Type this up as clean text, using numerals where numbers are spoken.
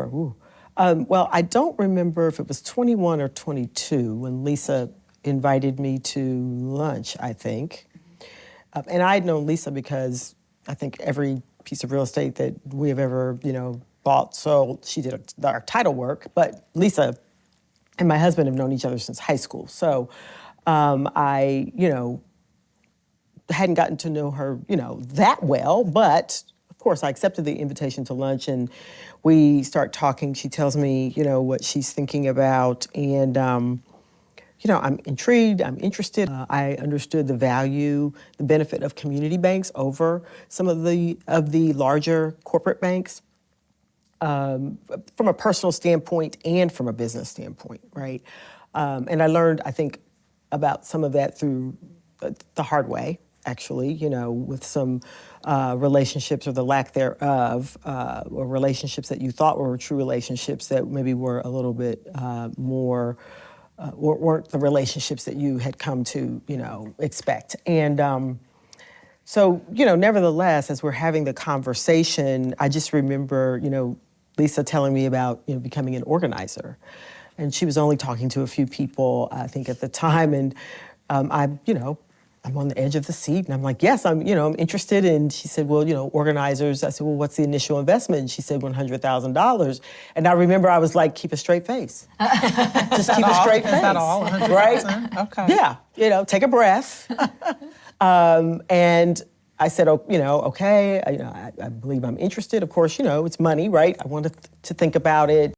remember. Ooh. Well, I don't remember if it was 21 or 22 when Lisa invited me to lunch, I think. And I had known Lisa because I think every piece of real estate that we have ever, bought, sold, she did our title work. But Lisa and my husband have known each other since high school. So I, hadn't gotten to know her, that well, but of course I accepted the invitation to lunch and we start talking. She tells me, what she's thinking about and, I'm intrigued, I'm interested. I understood the value, the benefit of community banks over some of the larger corporate banks from a personal standpoint and from a business standpoint, right? And I learned, I think, about some of that through the hard way, actually, with some relationships or the lack thereof, or relationships that you thought were true relationships that maybe were a little bit more, weren't the relationships that you had come to, expect. And so, nevertheless, as we're having the conversation, I just remember, Lisa telling me about, becoming an organizer. And she was only talking to a few people, I think, at the time. And I'm on the edge of the seat. And I'm like, yes, I'm interested. And she said, well, organizers. I said, well, what's the initial investment? And she said, $100,000. And I remember I was like, keep a straight face. Just keep a straight face. Is that all? 100%? Right? Okay. Yeah, take a breath. And I said, okay, I believe I'm interested. Of course, it's money, right? I wanted to think about it.